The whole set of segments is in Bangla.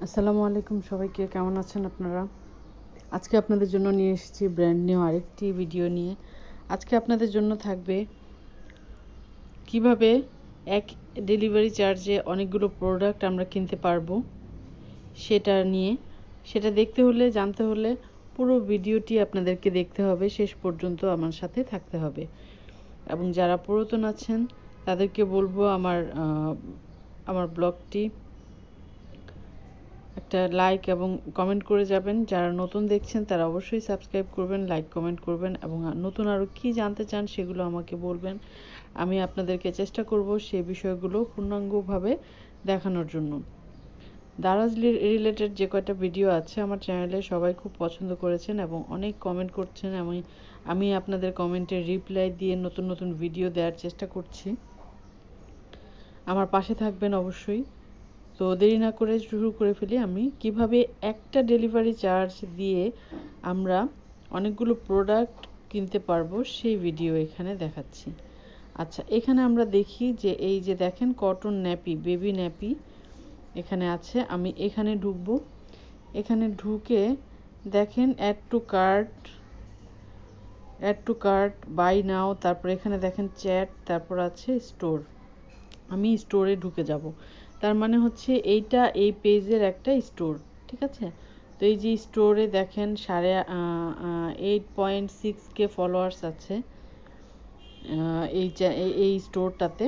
আসসালামু আলাইকুম সবাইকে, কেমন আছেন আপনারা? আজকে আপনাদের জন্য নিয়ে এসেছি ব্র্যান্ড নিউ আরেকটি ভিডিও নিয়ে। আজকে আপনাদের জন্য থাকবে কিভাবে এক ডেলিভারি চার্জে অনেকগুলো প্রোডাক্ট আমরা কিনতে পারবো সেটা নিয়ে। সেটা দেখতে হলে, জানতে হলে পুরো ভিডিওটি আপনাদেরকে দেখতে হবে, শেষ পর্যন্ত আমার সাথে থাকতে হবে। এবং যারা পুরাতন আছেন তাদেরকে বলবো আমার ব্লগটি একটা লাইক এবং কমেন্ট করে যাবেন। যারা নতুন দেখছেন তারা অবশ্যই সাবস্ক্রাইব করবেন, লাইক কমেন্ট করবেন এবং নতুন আরও কী জানতে চান সেগুলো আমাকে বলবেন। আমি আপনাদেরকে চেষ্টা করব সেই বিষয়গুলো পূর্ণাঙ্গভাবে দেখানোর জন্য। দারাজ রিলেটেড যে কয়টা ভিডিও আছে আমার চ্যানেলে সবাই খুব পছন্দ করেছেন এবং অনেক কমেন্ট করছেন। আমি আপনাদের কমেন্টের রিপ্লাই দিয়ে নতুন নতুন ভিডিও দেওয়ার চেষ্টা করছি। আমার পাশে থাকবেন অবশ্যই। তো দেরি না করে শুরু করে ফেলি। আমি কিভাবে একটা ডেলিভারি চার্জ দিয়ে আমরা অনেকগুলো প্রোডাক্ট কিনতে পারবো সেই ভিডিও এখানে দেখাচ্ছি। আচ্ছা, এখানে আমরা দেখি যে এই যে দেখেন কটন ন্যাপি, বেবি ন্যাপি এখানে আছে। আমি এখানে ঢুকবো। এখানে ঢুকে দেখেন অ্যাড টু কার্ট, বাই নাও, তারপর এখানে দেখেন চ্যাট, তারপর আছে স্টোর। আমি স্টোরে ঢুকে যাব। তার মানে হচ্ছে এইটা এই পেজের একটা স্টোর, ঠিক আছে? তো এই যে স্টোরে দেখেন 8.6K ফলোয়ার্স আছে এই স্টোরটাতে।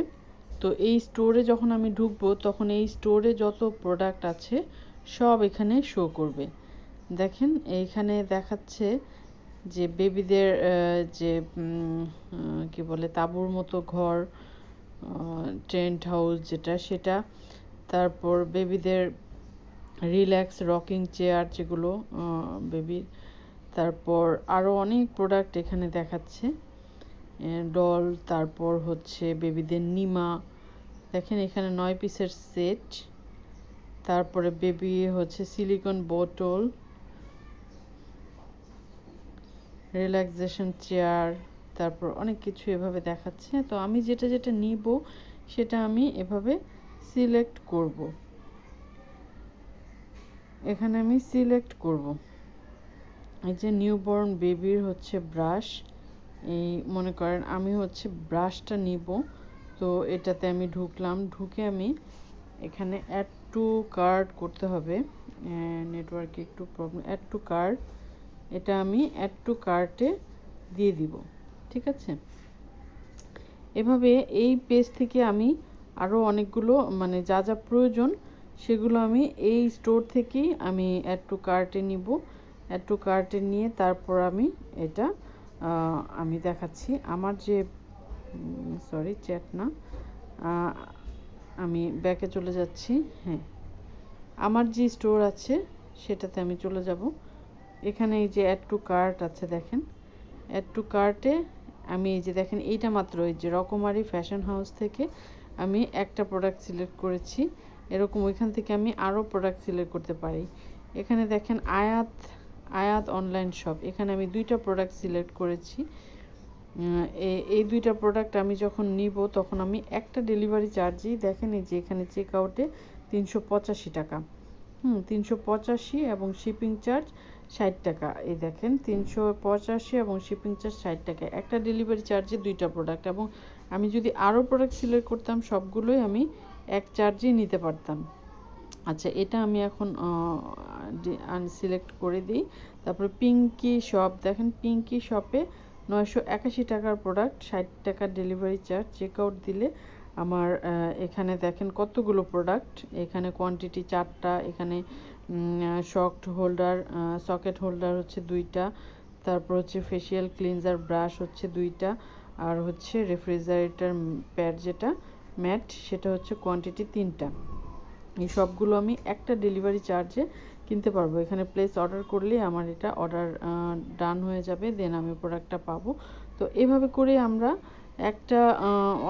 তো এই স্টোরে যখন আমি ঢুকবো তখন এই স্টোরে যত প্রোডাক্ট আছে সব এখানে শো করবে। দেখেন এইখানে দেখাচ্ছে যে বেবিদের যে কি বলে তাঁবুর মতো ঘর, টেন্ট হাউস যেটা, সেটা, তারপর বেবিদের রিল্যাক্স রকিং চেয়ার যেগুলো বেবির, তারপর আরও অনেক প্রোডাক্ট এখানে দেখাচ্ছে, ডল, তারপর হচ্ছে বেবিদের নিমা, দেখেন এখানে 9 পিসের সেট, তারপরে বেবি হচ্ছে সিলিকন বোতল, রিল্যাক্সেশন চেয়ার, তারপর অনেক কিছু এভাবে দেখাচ্ছে। তো আমি যেটা যেটা নিব সেটা আমি এভাবে সিলেক্ট করব। এখানে আমি সিলেক্ট করব। এই যে নিউবর্ন বেবির হচ্ছে ব্রাশ, এই মনে করেন আমি হচ্ছে ব্রাশটা নিব। তো এটাতে আমি ঢুকলাম, ঢুকে আমি এখানে অ্যাড টু কার্ট করতে হবে। নেটওয়ার্কে একটু প্রবলেম। অ্যাড টু কার্ট, এটা আমি অ্যাড টু কার্টে দিয়ে দিব, ঠিক আছে? এভাবে এই পেজ থেকে আমি আরও অনেকগুলো মানে যা যা প্রয়োজন সেগুলো আমি এই স্টোর থেকেই আমি অ্যাড টু কার্টে নিব। অ্যাড টু কার্টে নিয়ে তারপর আমি এটা আমি দেখাচ্ছি আমার যে সরি চ্যাট না, আমি ব্যাকে চলে যাচ্ছি। হ্যাঁ, আমার যে স্টোর আছে সেটাতে আমি চলে যাব। এখানে এই যে অ্যাড টু কার্ট আছে, দেখেন অ্যাড টু কার্টে আমি এই যে দেখেন এইটা মাত্র এই যে রকমারি ফ্যাশন হাউস থেকে আমি একটা প্রোডাক্ট সিলেক্ট করেছি। এরকম ওইখান থেকে আমি আরও প্রোডাক্ট সিলেক্ট করতে পারি। এখানে দেখেন আয়াত অনলাইন শপ, এখানে আমি 2টা প্রোডাক্ট সিলেক্ট করেছি। এই 2টা প্রোডাক্ট আমি যখন নিব তখন আমি একটা ডেলিভারি চার্জই দেখেন এই যে এখানে চেক আউটে 385 টাকা, 385 এবং শিপিং চার্জ 60 টাকা। এই দেখেন 385 এবং শিপিং চার্জ 60 টাকা, একটা ডেলিভারি চার্জে 2টা প্রোডাক্ট। এবং আমি যদি আরও প্রোডাক্ট সিলেক্ট করতাম সবগুলোই আমি এক চার্জেই নিতে পারতাম। আচ্ছা, এটা আমি এখন আনসিলেক্ট করে দিই। তারপরে পিঙ্কি শপ, দেখেন পিঙ্কি শপে 981 টাকার প্রোডাক্ট, 60 টাকার ডেলিভারি চার্জ। চেক আউট দিলে আমার এখানে দেখেন কতগুলো প্রোডাক্ট, এখানে কোয়ান্টিটি 4টা, এখানে সকেট হোল্ডার হচ্ছে 2টা, তারপর হচ্ছে ফেসিয়াল ক্লিনজার ব্রাশ হচ্ছে 2টা, আর হচ্ছে রেফ্রিজারেটর প্যাড যেটা ম্যাট সেটা হচ্ছে কোয়ান্টিটি 3টা। এই সবগুলো আমি একটা ডেলিভারি চার্জে কিনতে পারবো। এখানে প্লেস অর্ডার করলেই আমার এটা অর্ডার ডান হয়ে যাবে, দেন আমি প্রোডাক্টটা পাবো। তো এভাবে করে আমরা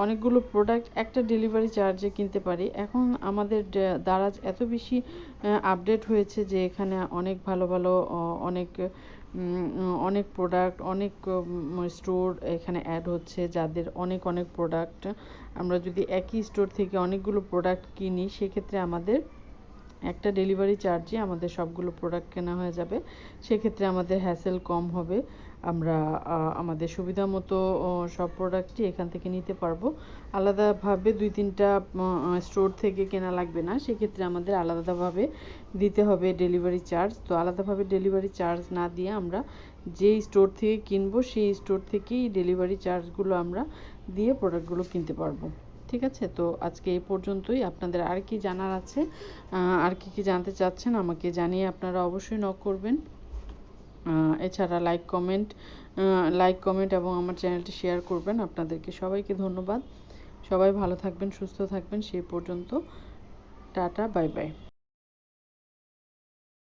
অনেকগুলো প্রোডাক্ট একটা ডেলিভারি চার্জে কিনতে পারি। এখন আমাদের দারাজ এত বেশি আপডেট হয়েছে যে এখানে অনেক ভালো ভালো অনেক প্রোডাক্ট, অনেক স্টোর এখানে অ্যাড হচ্ছে, যাদের অনেক অনেক প্রোডাক্ট। আমরা যদি একই স্টোর থেকে অনেকগুলো প্রোডাক্ট কিনি সেক্ষেত্রে আমাদের একটা ডেলিভারি চার্জে আমাদের সবগুলো প্রোডাক্ট কেনা হয়ে যাবে। সেক্ষেত্রে আমাদের হ্যাসেল কম হবে। আমরা আমাদের সুবিধা মতো সব প্রোডাক্টই এখান থেকে নিতে পারবো। আলাদাভাবে 2-3টা স্টোর থেকে কেনা লাগবে না। সেক্ষেত্রে আমাদের আলাদাভাবে দিতে হবে ডেলিভারি চার্জ। তো আলাদাভাবে ডেলিভারি চার্জ না দিয়ে আমরা যেই স্টোর থেকে কিনবো সেই স্টোর থেকেই ডেলিভারি চার্জগুলো আমরা দিয়ে প্রোডাক্টগুলো কিনতে পারবো। ঠিক আছে, তো আজকে এই পর্যন্তই। আপনাদের আর কি জানার আছে, আর কি জানতে চাচ্ছেন আমাকে জানিয়ে আপনারা অবশ্যই নক করবেন। এছাড়া লাইক কমেন্ট এবং আমার চ্যানেলটি শেয়ার করবেন। আপনাদেরকে সবাইকে ধন্যবাদ। সবাই ভালো থাকবেন, সুস্থ থাকবেন। সেই পর্যন্ত টাটা, বাই বাই।